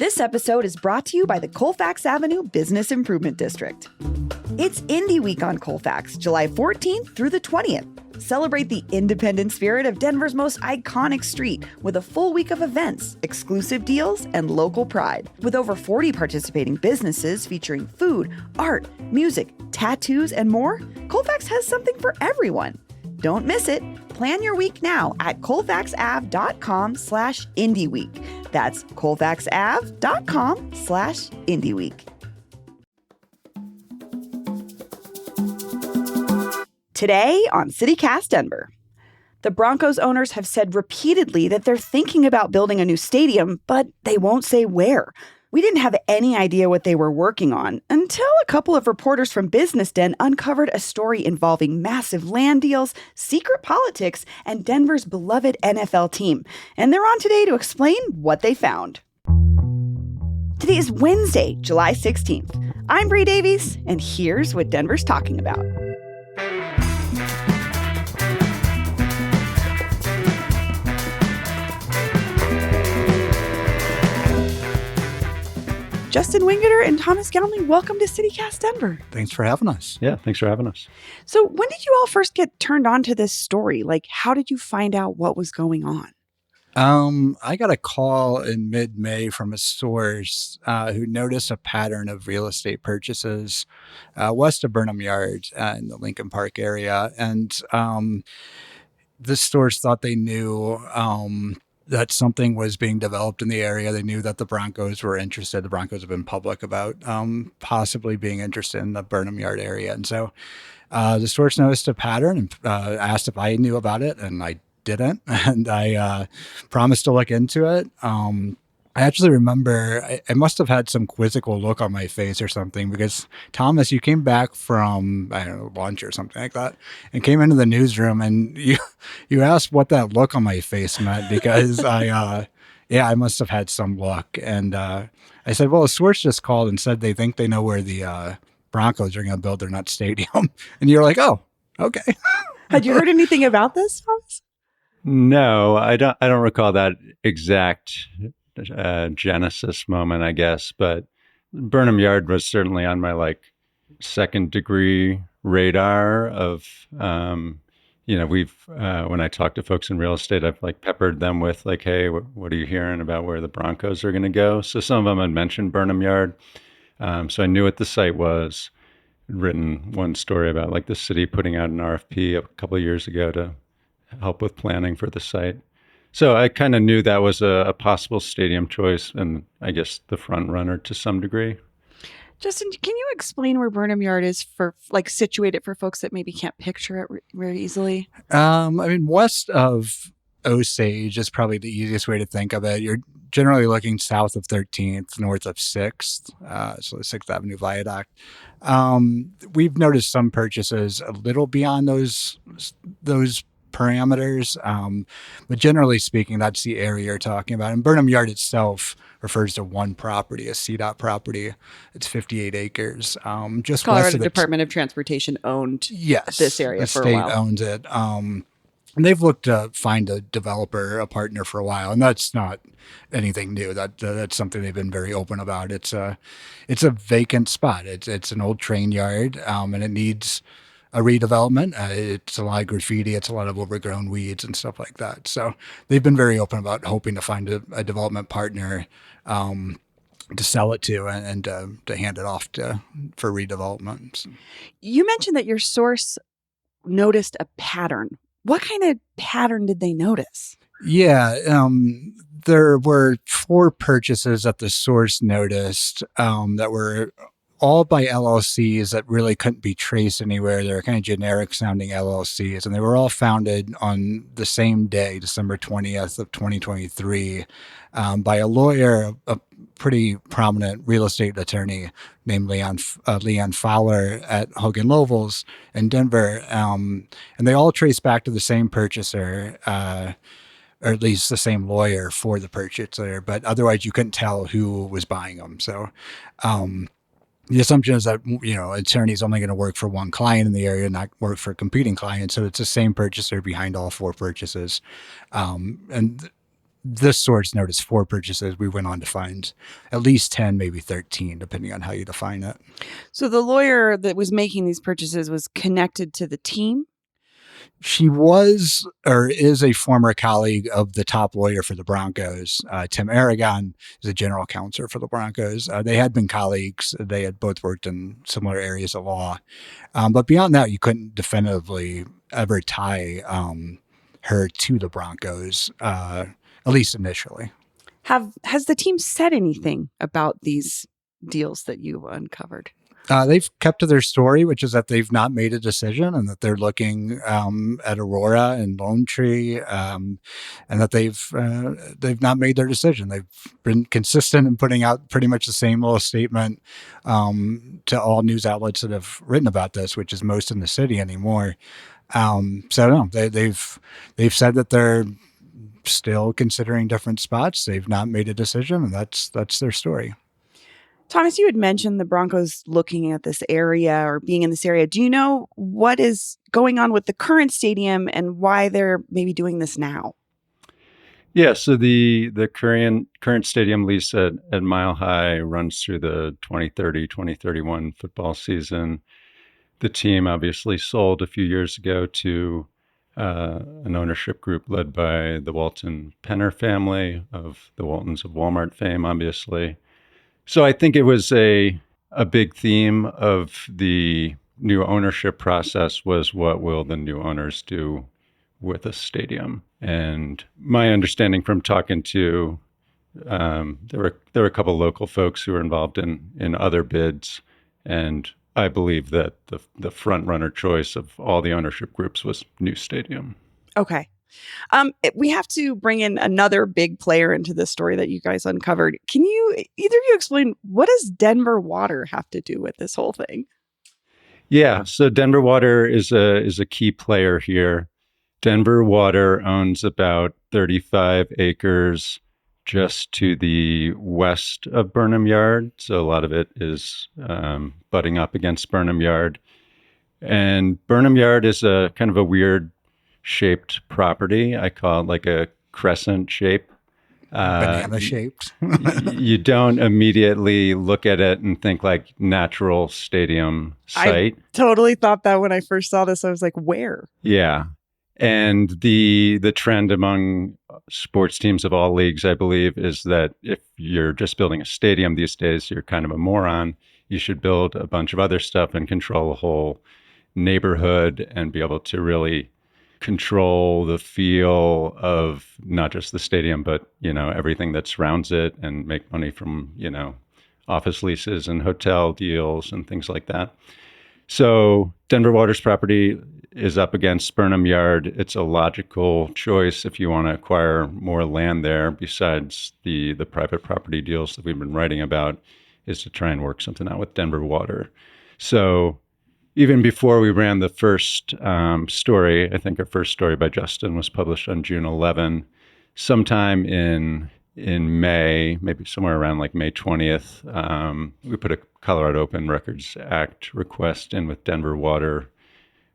This episode is brought to you by the Colfax Avenue Business Improvement District. It's Indie Week on Colfax, July 14th through the 20th. Celebrate the independent spirit of Denver's most iconic street with a full week of events, exclusive deals, and local pride. With over 40 participating businesses featuring food, art, music, tattoos, and more, Colfax has something for everyone. Don't miss it. Plan your week now at colfaxav.com/IndieWeek. That's colfaxav.com/IndieWeek. Today on CityCast Denver, the Broncos owners have said repeatedly that they're thinking about building a new stadium, but they won't say where. We didn't have any idea what they were working on until a couple of reporters from BusinessDen uncovered a story involving massive land deals, secret politics, and Denver's beloved NFL team. And they're on today to explain what they found. Today is Wednesday, July 16th. I'm Bree Davies, and here's what Denver's talking about. Justin Wingerter and Thomas Gounley, welcome to CityCast Denver. Thanks for having us. Yeah, thanks for having us. So when did you all first get turned on to this story? Like, how did you find out what was going on? I got a call in mid-May from a source who noticed a pattern of real estate purchases west of Burnham Yard in the Lincoln Park area. And this source thought they knew that something was being developed in the area. They knew that the Broncos were interested. The Broncos have been public about possibly being interested in the Burnham Yard area. And so the source noticed a pattern and asked if I knew about it, and I didn't. And I promised to look into it. I actually remember I must have had some quizzical look on my face or something because, Thomas, you came back from, I don't know, lunch or something like that and came into the newsroom and you asked what that look on my face meant because I must have had some look. And I said, well, a source just called and said they think they know where the Broncos are going to build their next stadium. And you're like, oh, okay. Had you heard anything about this, Thomas? No, I don't recall that exact genesis moment, I guess, but Burnham Yard was certainly on my second degree radar of, we've, when I talk to folks in real estate, I've peppered them with hey, what are you hearing about where the Broncos are going to go? So some of them had mentioned Burnham Yard. So I knew what the site was. I'd written one story about the city putting out an RFP a couple of years ago to help with planning for the site. So I kind of knew that was a possible stadium choice and I guess the front runner to some degree. Justin, can you explain where Burnham Yard is for situated for folks that maybe can't picture it very easily? West of Osage is probably the easiest way to think of it. You're generally looking south of 13th, north of 6th, so the 6th Avenue Viaduct. We've noticed some purchases a little beyond those parameters, but generally speaking, that's the area you're talking about. And Burnham Yard itself refers to one property, a CDOT property. It's 58 acres. Just Colorado west of Department of Transportation owned this area for a while. The state owns it. And they've looked to find a developer, a partner for a while, and that's not anything new. That's something they've been very open about. It's a vacant spot. It's an old train yard, and it needs a redevelopment. It's a lot of graffiti. It's a lot of overgrown weeds and stuff like that. So they've been very open about hoping to find a development partner to sell it to and to hand it off for redevelopment. So. You mentioned that your source noticed a pattern. What kind of pattern did they notice? Yeah, there were 4 purchases that the source noticed that were all by LLCs that really couldn't be traced anywhere. They're kind of generic sounding LLCs, and they were all founded on the same day, December 20th of 2023, by a lawyer, a pretty prominent real estate attorney named Leanne Fowler at Hogan Lovells in Denver. And they all trace back to the same purchaser, or at least the same lawyer for the purchaser, but otherwise you couldn't tell who was buying them. So, the assumption is that, attorney's only going to work for one client in the area, not work for competing clients. So it's the same purchaser behind all 4 purchases. And this source noticed 4 purchases. We went on to find at least 10, maybe 13, depending on how you define it. So the lawyer that was making these purchases was connected to the team? She was or is a former colleague of the top lawyer for the Broncos. Tim Aragon is a general counsel for the Broncos. They had been colleagues. They had both worked in similar areas of law. But beyond that, you couldn't definitively ever tie her to the Broncos, at least initially. Has the team said anything about these deals that you uncovered? They've kept to their story, which is that they've not made a decision and that they're looking at Aurora and Lone Tree, and that they've not made their decision. They've been consistent in putting out pretty much the same little statement to all news outlets that have written about this, which is most in the city anymore. So no, they've said that they're still considering different spots. They've not made a decision, and that's their story. Thomas, you had mentioned the Broncos looking at this area or being in this area. Do you know what is going on with the current stadium and why they're maybe doing this now? Yeah, so the current stadium lease at Mile High runs through the 2030-2031 football season. The team obviously sold a few years ago to an ownership group led by the Walton Penner family of the Waltons of Walmart fame, obviously. So I think it was a big theme of the new ownership process was what will the new owners do with a stadium? And my understanding from talking to there were a couple local folks who were involved in other bids, and I believe that the front runner choice of all the ownership groups was new stadium. Okay. We have to bring in another big player into this story that you guys uncovered. Can either of you explain what does Denver Water have to do with this whole thing? Yeah, so Denver Water is a key player here. Denver Water owns about 35 acres just to the west of Burnham Yard. So a lot of it is butting up against Burnham Yard. And Burnham Yard is a kind of a weird shaped property. I call it like a crescent shape. Banana shaped. You don't immediately look at it and think like natural stadium site. I totally thought that when I first saw this. I was like, where? Yeah. And the trend among sports teams of all leagues, I believe, is that if you're just building a stadium these days, you're kind of a moron. You should build a bunch of other stuff and control a whole neighborhood and be able to really control the feel of not just the stadium, but, everything that surrounds it and make money from, office leases and hotel deals and things like that. So Denver Water's property is up against Burnham Yard. It's a logical choice if you want to acquire more land there, besides the private property deals that we've been writing about, is to try and work something out with Denver Water. So even before we ran the first story, I think our first story by Justin was published on June 11. Sometime in May, maybe somewhere around like May 20th, we put a Colorado Open Records Act request in with Denver Water,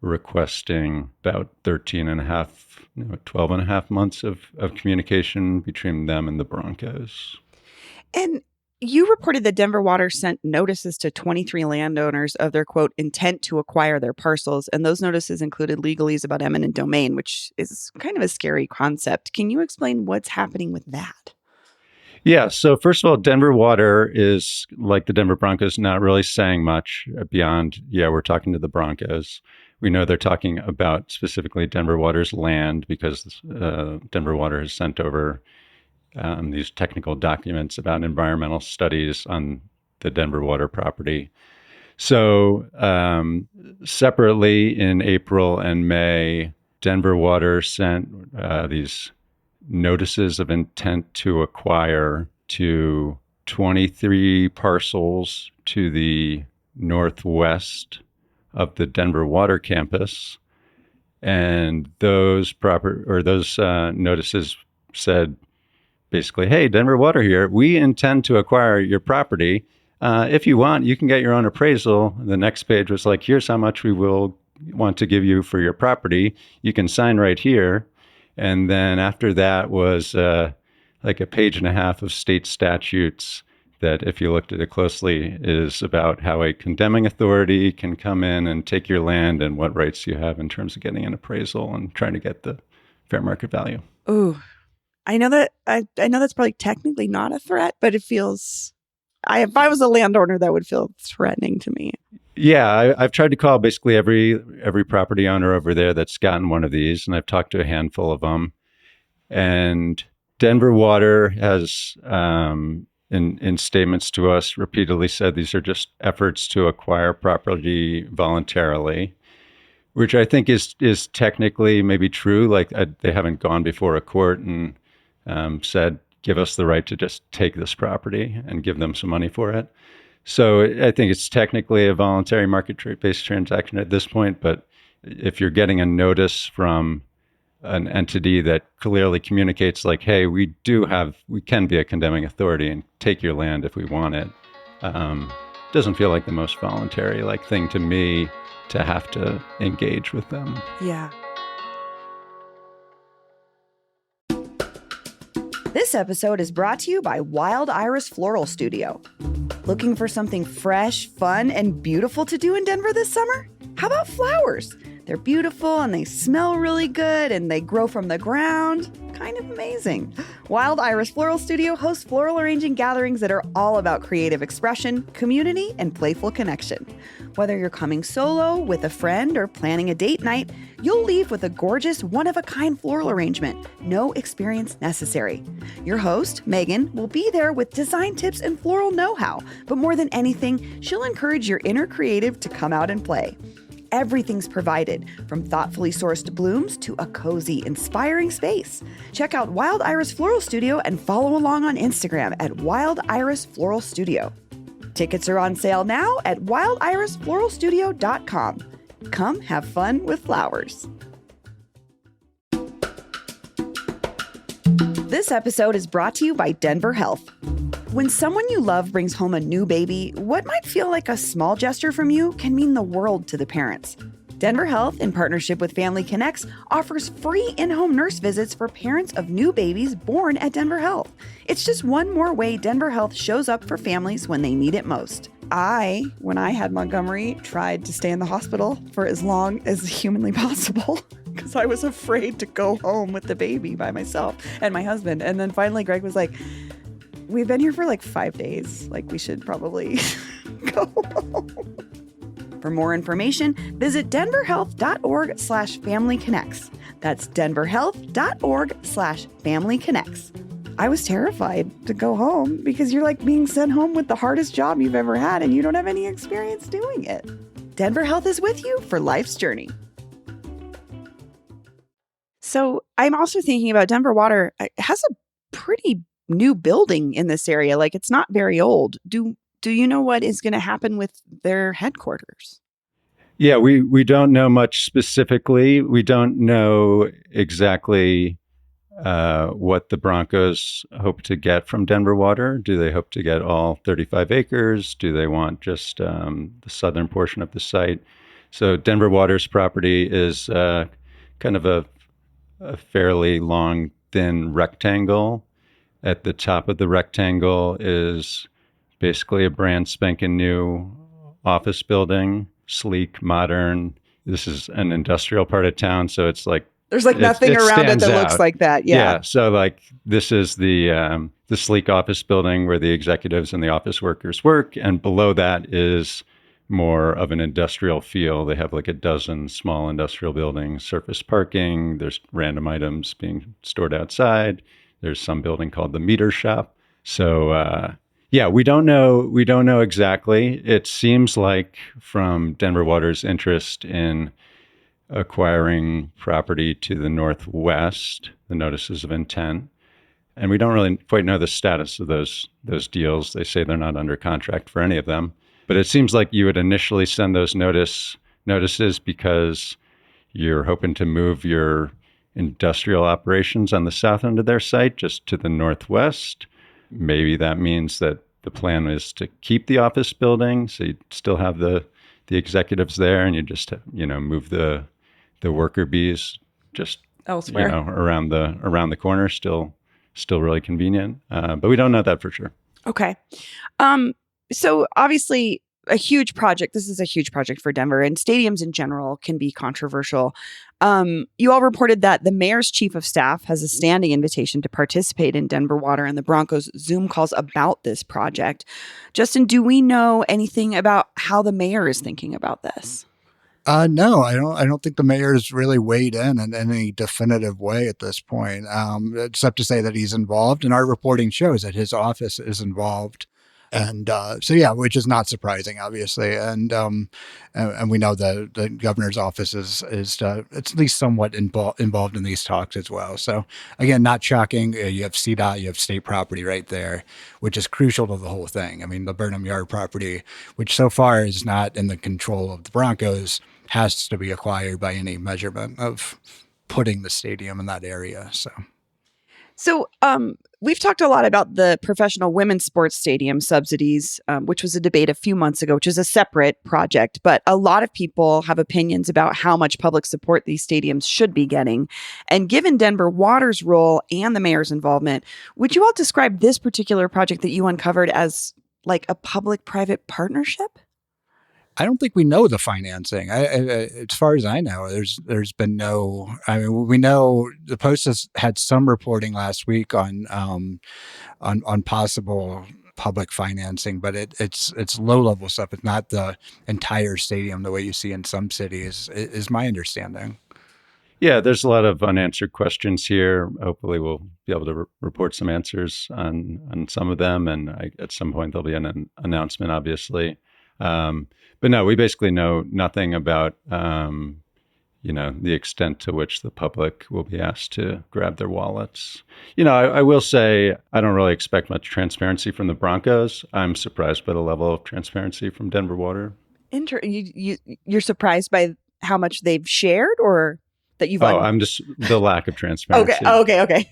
requesting about 13 and a half, 12 and a half months of communication between them and the Broncos. And you reported that Denver Water sent notices to 23 landowners of their, quote, intent to acquire their parcels. And those notices included legalese about eminent domain, which is kind of a scary concept. Can you explain what's happening with that? Yeah. So first of all, Denver Water is, like the Denver Broncos, not really saying much beyond, we're talking to the Broncos. We know they're talking about specifically Denver Water's land because Denver Water has sent over these technical documents about environmental studies on the Denver Water property. So separately in April and May, Denver Water sent these notices of intent to acquire to 23 parcels to the northwest of the Denver Water campus. And those notices said, basically, hey, Denver Water here, we intend to acquire your property. If you want, you can get your own appraisal. The next page was like, here's how much we will want to give you for your property. You can sign right here. And then after that was like a page and a half of state statutes that, if you looked at it closely, is about how a condemning authority can come in and take your land and what rights you have in terms of getting an appraisal and trying to get the fair market value. Ooh, I know that I know that's probably technically not a threat, but it feels. If I was a landowner, that would feel threatening to me. Yeah, I've tried to call basically every property owner over there that's gotten one of these, and I've talked to a handful of them. And Denver Water has, in statements to us, repeatedly said these are just efforts to acquire property voluntarily, which I think is technically maybe true. Like they haven't gone before a court and said, give us the right to just take this property and give them some money for it. So I think it's technically a voluntary market-based transaction at this point. But if you're getting a notice from an entity that clearly communicates like, hey, we can be a condemning authority and take your land if we want it, doesn't feel like the most voluntary thing to me to have to engage with them. Yeah. This episode is brought to you by Wild Iris Floral Studio. Looking for something fresh, fun, and beautiful to do in Denver this summer? How about flowers? They're beautiful and they smell really good and they grow from the ground. Kind of amazing. Wild Iris Floral Studio hosts floral arranging gatherings that are all about creative expression, community, and playful connection. Whether you're coming solo, with a friend, or planning a date night, you'll leave with a gorgeous, one-of-a-kind floral arrangement. No experience necessary. Your host, Megan, will be there with design tips and floral know-how, but more than anything, she'll encourage your inner creative to come out and play. Everything's provided, from thoughtfully sourced blooms to a cozy, inspiring space. Check out Wild Iris Floral Studio and follow along on Instagram at Wild Iris Floral Studio. Tickets are on sale now at wildirisfloralstudio.com. Come have fun with flowers. This episode is brought to you by Denver Health. When someone you love brings home a new baby, what might feel like a small gesture from you can mean the world to the parents. Denver Health, in partnership with Family Connects, offers free in-home nurse visits for parents of new babies born at Denver Health. It's just one more way Denver Health shows up for families when they need it most. When I had Montgomery, tried to stay in the hospital for as long as humanly possible because I was afraid to go home with the baby by myself and my husband. And then finally Greg was like, we've been here for 5 days. We should probably go home. For more information, visit denverhealth.org/familyconnects. That's denverhealth.org/familyconnects. I was terrified to go home because you're being sent home with the hardest job you've ever had and you don't have any experience doing it. Denver Health is with you for life's journey. So I'm also thinking about Denver Water. It has a pretty new building in this area. It's not very old. Do you know what is going to happen with their headquarters? Yeah, we don't know much specifically. We don't know exactly what the Broncos hope to get from Denver Water. Do they hope to get all 35 acres? Do they want just the southern portion of the site? So Denver Water's property is kind of a fairly long, thin rectangle. At the top of the rectangle is basically a brand spanking new office building, sleek, modern. This is an industrial part of town, so it's there's nothing around it that looks like that. Yeah. So this is the sleek office building where the executives and the office workers work, and below that is more of an industrial feel. They have a dozen small industrial buildings, surface parking. There's random items being stored outside. There's some building called the meter shop. So we don't know exactly. It seems like from Denver Water's interest in acquiring property to the northwest, the notices of intent, and we don't really quite know the status of those deals. They say they're not under contract for any of them, but it seems like you would initially send those notices because you're hoping to move your industrial operations on the south end of their site just to the northwest. Maybe that means that the plan is to keep the office building, so you still have the executives there, and you just move the worker bees just elsewhere, around the corner, still still really convenient. But we don't know that for sure. Okay. So obviously a huge project. This is a huge project for Denver, and stadiums in general can be controversial. You all reported that the mayor's chief of staff has a standing invitation to participate in Denver Water and the Broncos Zoom calls about this project. Justin, do we know anything about how the mayor is thinking about this? No, I don't think the mayor's really weighed in any definitive way at this point, except to say that he's involved, and our reporting shows that his office is involved. And so, yeah, which is not surprising, obviously. And we know the governor's office is it's at least somewhat involved in these talks as well. So, again, not shocking. You have CDOT, you have state property right there, which is crucial to the whole thing. I mean, the Burnham Yard property, which so far is not in the control of the Broncos, has to be acquired by any measurement of putting the stadium in that area. So we've talked a lot about the professional women's sports stadium subsidies, which was a debate a few months ago, which is a separate project. But a lot of people have opinions about how much public support these stadiums should be getting. And given Denver Water's role and the mayor's involvement, would you all describe this particular project that you uncovered as like a public-private partnership? I don't think we know the financing. As far as I know, there's been no. I mean, we know the Post has had some reporting last week on possible public financing, but it's low level stuff. It's not the entire stadium the way you see in some cities. Is my understanding. Yeah, there's a lot of unanswered questions here. Hopefully, we'll be able to report some answers on some of them, and at some point there'll be an announcement, obviously. But no, we basically know nothing about, the extent to which the public will be asked to grab their wallets. I will say I don't really expect much transparency from the Broncos. I'm surprised by the level of transparency from Denver Water. You're surprised by how much they've shared, or that you've? I'm just the lack of transparency. Okay.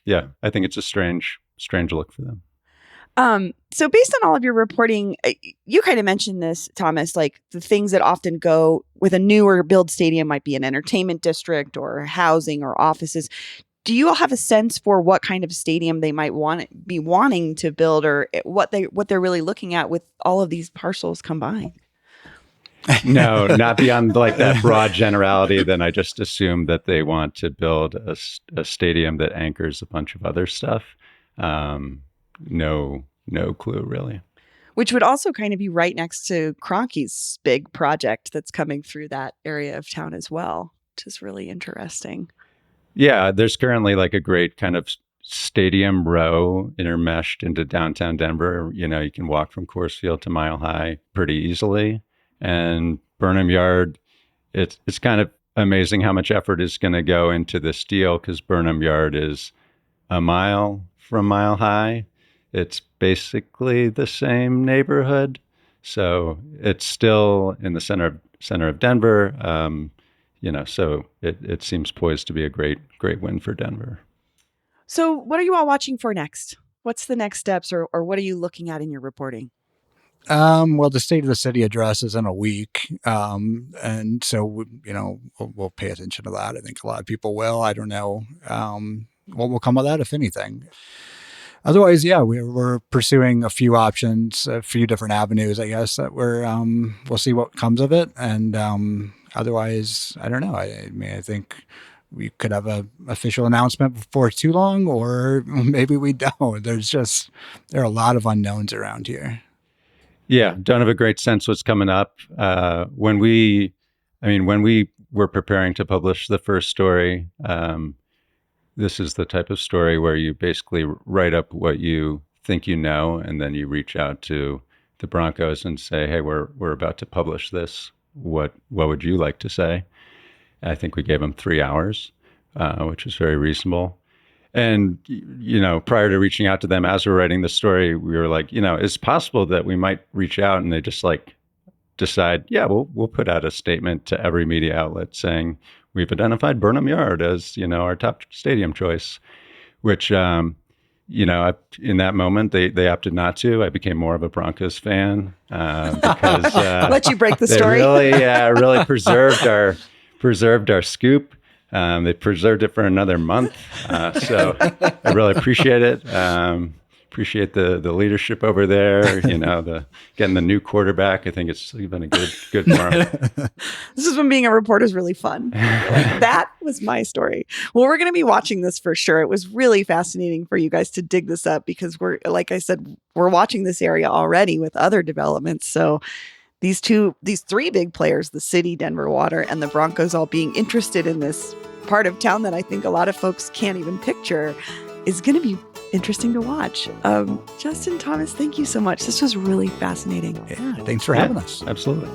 Yeah, I think it's a strange look for them. So based on all of your reporting, you kind of mentioned this, Thomas, like the things that often go with a newer build stadium might be an entertainment district or housing or offices. Do you all have a sense for what kind of stadium they might be wanting to build, or what they're really looking at with all of these parcels combined? No, not beyond like that broad generality. Then I just assume that they want to build a stadium that anchors a bunch of other stuff. No clue, really. Which would also kind of be right next to Kroenke's big project that's coming through that area of town as well, which is really interesting. Yeah, there's currently like a great kind of stadium row intermeshed into downtown Denver. You can walk from Coors Field to Mile High pretty easily. And Burnham Yard, it's kind of amazing how much effort is going to go into this deal, because Burnham Yard is a mile from Mile High. It's basically the same neighborhood, so it's still in the center of Denver. So it seems poised to be a great win for Denver. So, what are you all watching for next? What's the next steps, or what are you looking at in your reporting? Well, the State of the City address is in a week, and so we'll pay attention to that. I think a lot of people will. I don't know what will come of that, if anything. Otherwise, yeah, we're pursuing a few options, a few different avenues, I guess, that we'll see what comes of it. And otherwise, I don't know. I mean, I think we could have an official announcement before too long, or maybe we don't. There are a lot of unknowns around here. Yeah, don't have a great sense what's coming up. When we were preparing to publish the first story, this is the type of story where you basically write up what you think you know, and then you reach out to the Broncos and say, "Hey, we're about to publish this. What would you like to say?" And I think we gave them 3 hours, which is very reasonable. And prior to reaching out to them, as we're writing the story, we were like, it's possible that we might reach out, and they just like decide, yeah, we'll put out a statement to every media outlet saying, we've identified Burnham Yard as, our top stadium choice, which, in that moment, they opted not to. I became more of a Broncos fan because let you break the story. They really preserved our scoop. They preserved it for another month. So I really appreciate it. Appreciate the leadership over there, getting the new quarterback. I think it's been a good for him. This is when being a reporter is really fun. That was my story. Well, we're going to be watching this for sure. It was really fascinating for you guys to dig this up because like I said, we're watching this area already with other developments. So these three big players, the city, Denver Water, and the Broncos all being interested in this part of town that I think a lot of folks can't even picture is going to be interesting to watch. Justin, Thomas, thank you so much. This was really fascinating. Yeah, thanks for having us. Absolutely.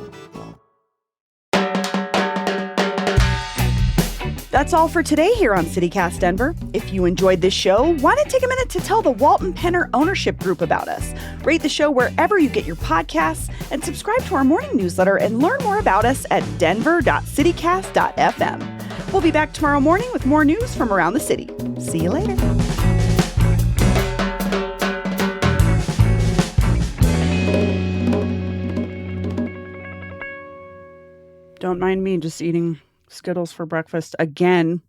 That's all for today here on CityCast Denver. If you enjoyed this show, why not take a minute to tell the Walton Penner Ownership Group about us? Rate the show wherever you get your podcasts and subscribe to our morning newsletter and learn more about us at denver.citycast.fm. We'll be back tomorrow morning with more news from around the city. See you later. Don't mind me just eating Skittles for breakfast again.